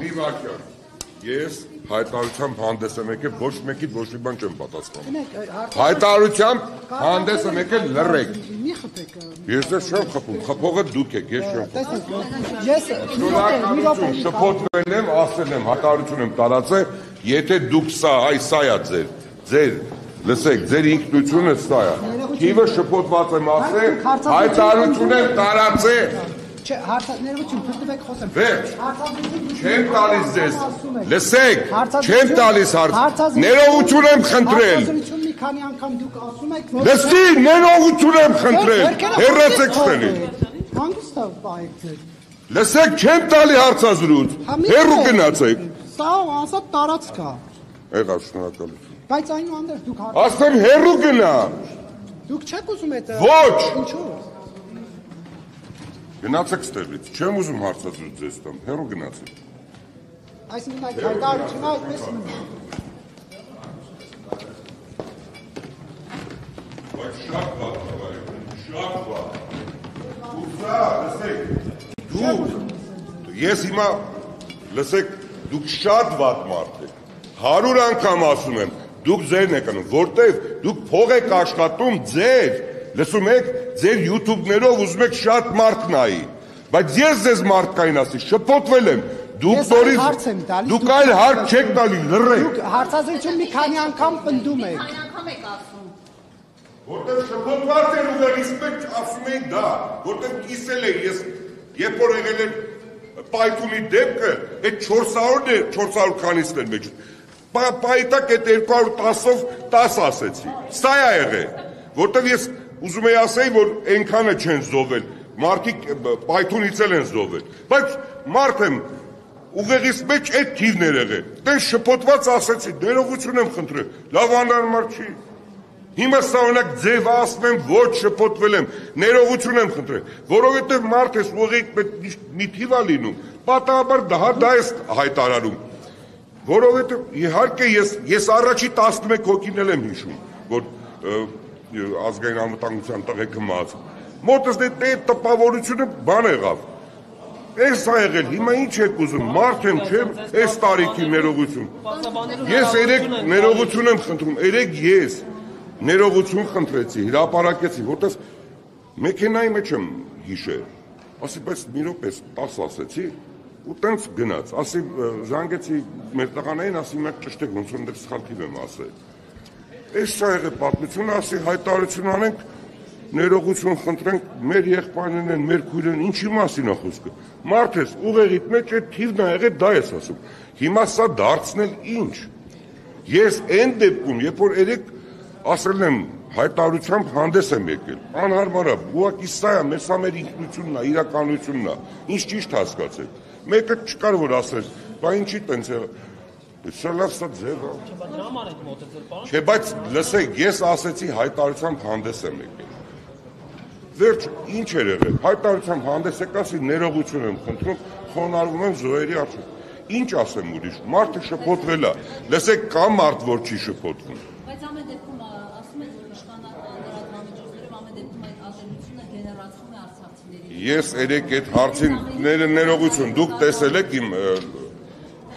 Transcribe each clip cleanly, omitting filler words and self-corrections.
Մի վարքյան, ես հայտարարությամբ հանդես եմ եկել, ոչ մեկի ոչ մի բան չեմ պատասխանում։ Հայտարարությամբ հանդես եմ եկել լռեք։ Ես դες չեմ խփում, խփողը դուք եք, ես չեմ խփում։ Շնորհակալություն, շփոթվել եմ, ասել եմ, հայտարարություն եմ տարածել, եթե դուք սա, այ սա է ձեր, լսեք, ձեր ինքնությունը սա է։ Թիվը շփոթված եմ ասել, հայտարարություն եմ տարածել։ Ներողություն, փոխեք խոսեմ։ Վերջ, չեմ տալիս ձեզ, լսեք, չեմ տալիս հարց, ներողություն եմ խնդրել։ Հարցազրույցում մի քանի անգամ դուք ասում եք, որ Լսի, ներողություն եմ խնդրել, հեռացեք ստենից։ Հանգիստ պահեք ձեր։ Լսեք, չեմ տալի հարցազրույց, հեռու գնացեք։ Սա ասած տարածք է։ Եղավ, շնորհակալություն։ Բայց այնուհանդերձ դուք Ասեմ հեռու գնա։ Դուք չեք ուզում այդ։ Ոչ։ Ինչու՞։ Գնացեք ստեղից, չեմ ուզում հարցազրույց ձեզ տամ, հեռու գնացեք։ Այսինքն այդ հայտարարությունը այդպես Բայց շատ վատ, շատ վատ։ Ու սա, լսեք, ես հիմա, լսեք, դուք շատ վատ մարդ եք, 100 անգամ ասում եմ, դուք ձերն եք անում, որտև դուք փող եք աշխատում ձեր, լսում եք, ձեր յութուբներով ուզում եք շատ մարդ նայի, բայց ես ձեզ մարդկային ասի, շփոթվել եմ, դուք այլ հարց չեք տալի, լռեք։ Դուք հարցազրույցում մի քանի անգամ պնդում եք։ Որտև շփոթված են ուղեղից մեջ ասում էին դա, որտև կիսել է ես, երբ որ եղել է պայթունի դեպքը, այդ 400 քանիսն են մեջ, պայտակ այդ 210-ով 10 ասեցի, սա է եղել, որտև ես ուզում եի ասեի, որ ենքանը չեն զովել, մարդիկ պայթունից էլ են զովել, բայց մարդ եմ ուղեղից մեջ այդ թիվներ եղել, տեն շփոթված ասեցի, ներողություն եմ խնդրել, լավ անարմար չի, հիմա սավանակ ձև ասում եմ, ոչ շփոթվել եմ, ներողություն եմ խնդրել, որովհետև մարդ ես ուղեղից մի թիվ է լինում, պատահաբար դա ես հայտարարում, որովհետև իհարկե ես առաջի 11 հոգին էլ եմ հիշում, որ ազգային անվտանգության տղեկը մած, մոտս դե տպավորությունը բան եղավ, ես սա եղել, հիմա ինչ եք ուզում, մարդ եմ չեմ, ես տարիքի ներողություն, ես երեք ներողություն եմ խնդրում, երեք ես ներողություն խնդրեցի, հրապարակեցի, որտես մեքենայի մեջ եմ հիշել, ասի պես մի րոպե 10 ասեցի, ու տենց գնաց, ասի զանգեցի մեր տղաներին, ասի մեկ ճշտեք, ոնց որ դեռ սխալ թիվ եմ ասել, ես սա եղել պատմությունը, ասի հայտարարություն անենք, ներողություն խնդրենք, մեր եղբայրներն են, մեր քույրերն, ինչի մասին է խոսքը, մարդ ես, ուղեղիդ մեջ այդ թիվն է եղել, դա ես ասում, հիմա սա դարձնել ինչ, ես այն դեպքում, երբ որ երեք ասել եմ, հայտարարությամբ հանդես եմ եկել, անհարմար է, ուղղակի սա է, սա մեր ինքնությունն է, իրականությունն է, ինչ ճիշտ հասկացեք, մեկը չկար որ ասել, բա ինչի տենց է, սա լավ սա ձև է, չէ, բայց լսեք, ես ասեցի հայտարարությամբ հանդես եմ եկել, վերջ, ինչ էր եղել, հայտարարությամբ հանդես եք ասի, ներողություն եմ խնդրում, խոնարհվում եմ զոհերի առջև, ինչ ասեմ ուրիշ, մարդը շփոթվել է, լսեք, կա մարդ, որ չի շփոթվում, բայց ամեն դեպքում ասում եք, որ իշխանական լրատվամիջոցներով ամեն դեպքում այդ ատելությունը գեներացվում է արցախցիների։ Ես երեք այդ հարցին ներողություն, դուք տեսել եք իմ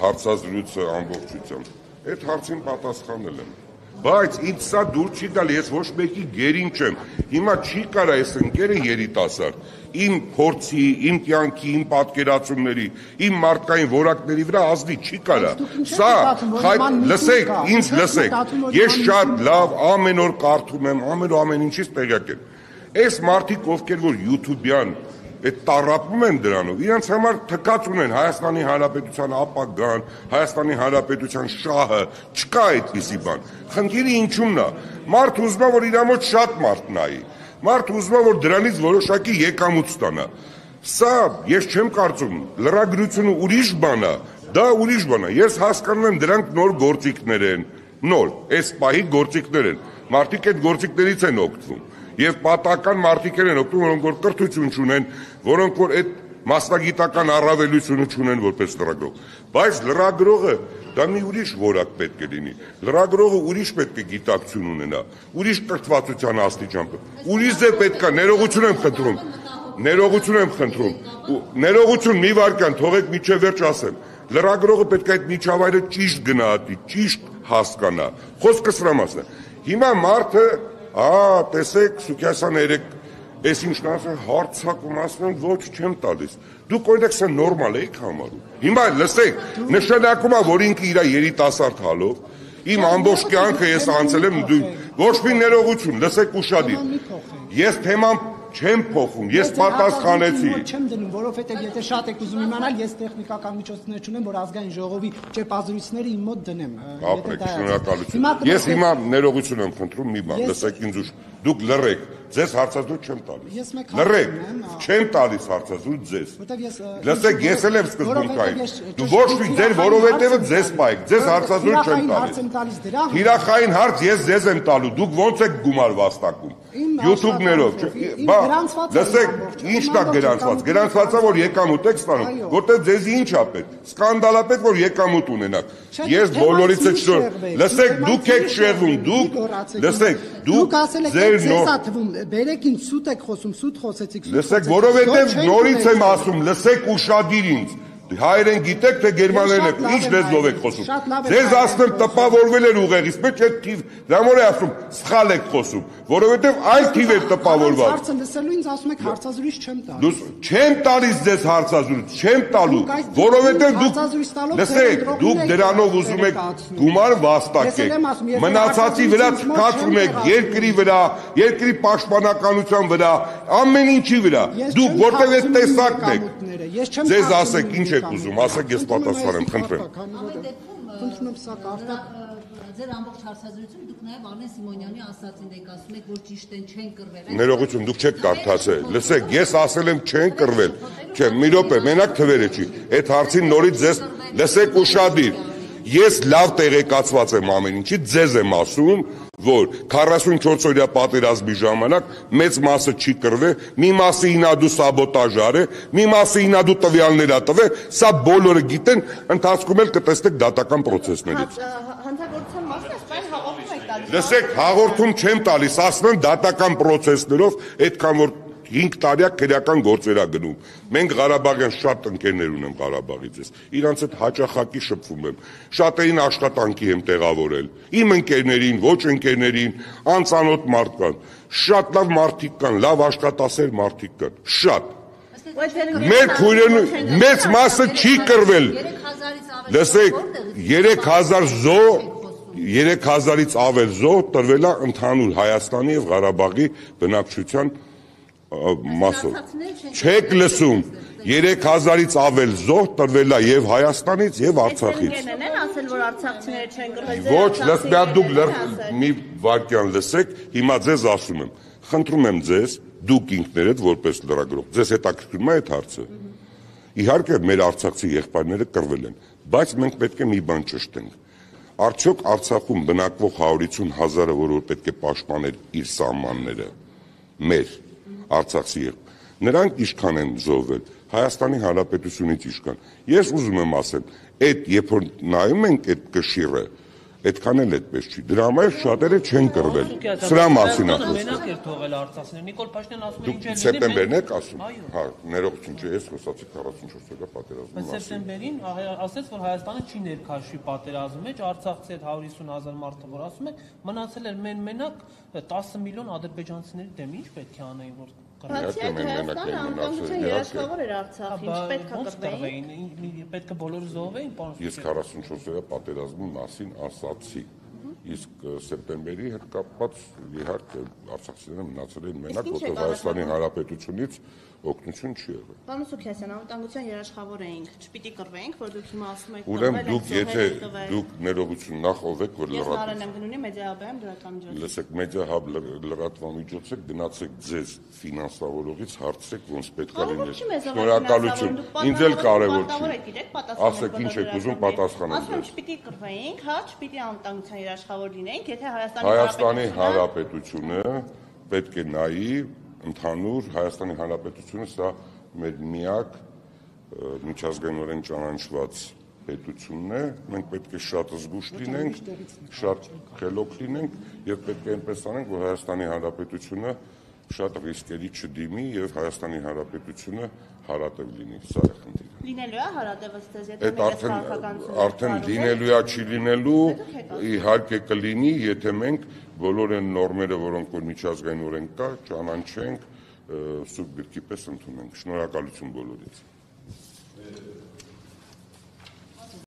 հարցազրույցը ամբողջությամբ, այդ հարցին պատասխանել եմ, բայց ինձ սա դուր չի գալ, ես ոչ մեկի գերին չեմ, հիմա չի կարա ես ընկերը երիտասարդ, իմ փորձի, իմ կյանքի, իմ պատկերացումների, իմ մարդկային որակների վրա ազդի չի կարա, սա, լսեք, ինձ լսեք, ես շատ լավ ամեն օր կարդում եմ, ամեն ինչից տեղյակ եմ, այս մարդիկ ովքեր որ յութուբյան, այդ տառապում են դրանով, իրենց համար թքած ունեն Հայաստանի Հանրապետության ապագան, Հայաստանի Հանրապետության շահը, չկա այդպիսի բան, խնդիրը ինչումն է, մարդ ուզում է, որ իր մոտ շատ մարդ նայի, մարդ ուզում է, որ դրանից որոշակի եկամուտ ստանա, սա ես չեմ կարծում, լրագրությունը ուրիշ բան է, դա ուրիշ բան է, ես հասկանում եմ դրանք նոր գործիքներ են, նոր, այս պահի գործիքներ են, մարդիկ այդ գործիքներից են օգտվում, և պատահական մարդիկ են օգտվում, որոնք որ կրթություն չունեն, որոնք որ այդ մասնագիտական առավելությունը չունեն որպես լրագրող, բայց լրագրողը դա մի ուրիշ որակ պետք է լինի, լրագրողը ուրիշ պետք է գիտակցություն ունենա, ուրիշ կրթվածության աստիճան, ուրիշ ձև պետք է, ներողություն եմ խնդրում, Ներողություն եմ խնդրում։ Ներողություն մի վարքան, թողեք միջև վերջ ասեմ։ Լրագրողը պետք է այդ միջավայրը ճիշտ գնահատի, ճիշտ հասկանա։ Խոսքը սրա մասն է։ Հիմա մարդը, տեսեք, Սուքիասյանը երեք ես ինչ կասեմ, հարցակում ասում եմ, ոչ չեմ տալիս։ Դուք օրինակ սա նորմալ եք համարում։ Հիմա լսեք, նշանակում է, որ ինքը իր երիտասարդ հալով իմ ամբողջ կյանքը ես անցել եմ ոչ մի ներողություն, լսեք ուշադիր։ Ես թեման չեմ փոխում, ես պատասխանեցի։ Չեմ դնում, որովհետև եթե շատ եք ուզում իմանալ, ես տեխնիկական միջոցներ չունեմ, որ ազգային ժողովի ճեպազրույցները իմ մոտ դնեմ։ Ապրեք, շնորհակալություն։ Ես հիմա ներողություն եմ խնդրում մի բան, լսեք ինձ ուշ։ Դուք լռեք, ձեզ հարցազրույց չեմ տալիս։ Լռեք, չեմ տալիս հարցազրույց ձեզ։ Լսեք, ես էլ եմ սկզբունքային։ Դու ոչ մի ձեր որովհետև ձեզ պայեք, ձեզ հարցազրույց չեմ տալիս։ Թիրախային հարց ես ձեզ եմ տալու, դուք ոնց եք գումար վաստակում։ YouTube-ներով, լսեք, ի՞նչն է գրանցված։ Գրանցվածա որ եկամուտ եք ստանում, որտեղ ձեզ ինչ է պետք։ Սկանդալ է պետք, որ եկամուտ ունենաք։ Ես բոլորից լսեք, դուք եք շեղվում, դուք, լսեք, դուք ձեզ աթվում, բերեք ինձ սուտ եք խոսում, սուտ խոսեցիք։ Լսեք, որովհետև նորից եմ ասում, լսեք ուշադիր ինձ։ Հայերեն գիտեք, թե գերմաներեն եք, ինչ լեզվով եք խոսում։ Ձեզ ասում տպավորվել էր ուղեղից, մեջ այդ թիվ, դա որ է ասում, սխալ եք խոսում, որովհետև այլ թիվ է տպավորված։ Հարցը լսելու ինձ ասում եք հարցազրույց չեմ տալիս։ Չեմ տալիս ձեզ հարցազրույց, չեմ տալու, որովհետև դուք, լսեք, դուք դրանով ուզում եք գումար վաստակեք, մնացածի վրա թքացում եք, երկրի վրա, երկրի պաշտպանականության վրա, ամեն ինչի վրա, դուք որտեղ այդ տեսակն եք, ձեզ ասեք, ինչ եք ուզում, ասեք ես պատասխանեմ, խնդրեմ։ Խնդրում եմ սա կարտակ։ Ձեր ամբողջ հարցազրույցում դուք նաև Արմեն Սիմոնյանի ասածին եք ասում եք, որ ճիշտ են չեն կռվել։ Ներողություն, դուք չեք կարդացել։ Լսեք, ես ասել եմ չեն կռվել։ Չէ, մի րոպե, մենակ թվերը չի։ Այդ հարցին նորից ձեզ լսեք ուշադիր։ Ես լավ տեղեկացված եմ ամեն ինչի, ձեզ եմ ասում, որ 44-օրյա պատերազմի ժամանակ մեծ մասը չի կռվել, մի մասը ինադու սաբոտաժար է, մի մասը ինադու տվյալներ է տվել, սա բոլորը գիտեն, ընթացքում էլ կտեսնեք դատական պրոցեսներից։ Հանցագործության մասն է, սպայն հաղորդում եք տալիս։ Լսեք, հաղորդում չեմ տալիս, ասում եմ դատական պրոցեսներով, այդքան որ 5 տարյա քրեական գործեր ա գնում։ Մենք Ղարաբաղյան շատ ընկերներ ունեմ Ղարաբաղից ես։ Իրանց հետ հաճախակի շփվում եմ։ Շատերին աշխատանքի եմ տեղավորել։ Իմ ընկերներին, ոչ ընկերներին, անծանոթ մարդկան։ Շատ լավ մարդիկ կան, լավ աշխատասեր մարդիկ կան։ Շատ։ Մեր քույրերն մեծ մասը չի կռվել։ Լսեք, 3000-ից ավել զոհ տրվել է ընդհանուր Հայաստանի եւ Ղարաբաղի բնակչության մասով։ Չեք լսում, 3000-ից ավել զոհ տրվել է եւ Հայաստանից եւ Արցախից։ Են ասել, որ արցախցիները չեն կռվել։ Ոչ, լսեք, դուք մի վարքյան լսեք, հիմա ձեզ ասում եմ, խնդրում եմ ձեզ, դուք ինքներդ որպես լրագրող, ձեզ հետաքրքրում է այդ հարցը։ Իհարկե մեր արցախցի եղբայրները կռվել են, բայց մենք պետք է մի բան ճշտենք։ Արդյոք Արցախում բնակվող 150,000-ը, որ պետք է պաշտպաներ իր սահմանները, մեր Արցախցի նրանք ինչքան են զոհվել, Հայաստանի Հանրապետությունից ինչքան։ Ես ուզում եմ ասել, այդ երբ որ նայում ենք այդ կշիռը, այդքան էլ այդպես չի։ Դրա համար շատերը չեն կռվել։ Սրա մասին է խոսքը։ Մենակ էր թողել Արցախին։ Նիկոլ Փաշինյանն ասում է ինչ է լինի։ Սեպտեմբերն եք ասում։ Հա, ներողություն չէ, ես խոսացի 44-օրյա պատերազմի մասին։ Սեպտեմբերին ասեց, որ Հայաստանը չի ներքաշվի պատերազմի մեջ, Արցախցի հետ 150,000 մարդը որ ասում եք, մնացել էր մենակ 10 միլիոն ադրբեջանցիների դեմ, ինչ պետք է անեին, որ Բացի այդ Հայաստանը անկախության երաշխավոր էր Արցախին, պետք է կռվեին։ Պետք է բոլորը զոհվեին, պարոն։ Ես 44-օրյա պատերազմի մասին ասացի։ Իսկ սեպտեմբերի հետ կապված իհարկե արցախցիները մնացել են մենակ, որտեղ Հայաստանի Հանրապետությունից օգնություն չի եղել։ Պարոն Սուքիասյան, անվտանգության երաշխավոր էինք, չպիտի կռվեինք, որ դուք հիմա ասում եք ուրեմն դուք եթե դուք ներողություն նախ ով եք որ Ես Նարեն եմ գնունի մեդիահաբեմ լրատվամիջոց։ Լսեք, մեդիահաբ լրատվամիջոց եք, գնացեք ձեզ ֆինանսավորողից հարցրեք ոնց պետք է լինի։ Շնորհակալություն։ Ինձ էլ կարևոր չի։ Ասեք ինչ եք ուզում պատասխանեմ ձեզ։ Ասում չպիտի կռվեինք, հա, չպիտի անվտանգության երաշխավոր լինենք, եթե Հայաստանի Հանրապետությունը պետք է նայի ընդհանուր Հայաստանի Հանրապետությունը սա մեր միակ միջազգայինորեն ճանաչված պետությունն է, մենք պետք է շատ զգուշ լինենք, շատ խելոք լինենք եւ պետք է այնպես անենք, որ Հայաստանի Հանրապետությունը շատ ռիսկերի չդիմի եւ Հայաստանի Հանրապետությունը հարատև լինի, սա է խնդիրը։ Լինելու է հարատևս ձեզ, եթե Այդ մենք քաղաքականություն արդեն լինելու է, չի լինելու, իհարկե կլինի, եթե մենք բոլոր այն նորմերը, որոնք որ միջազգային օրենք կա, ճանաչենք, սուրբ գրքի պես ընդունենք։ Շնորհակալություն բոլորից։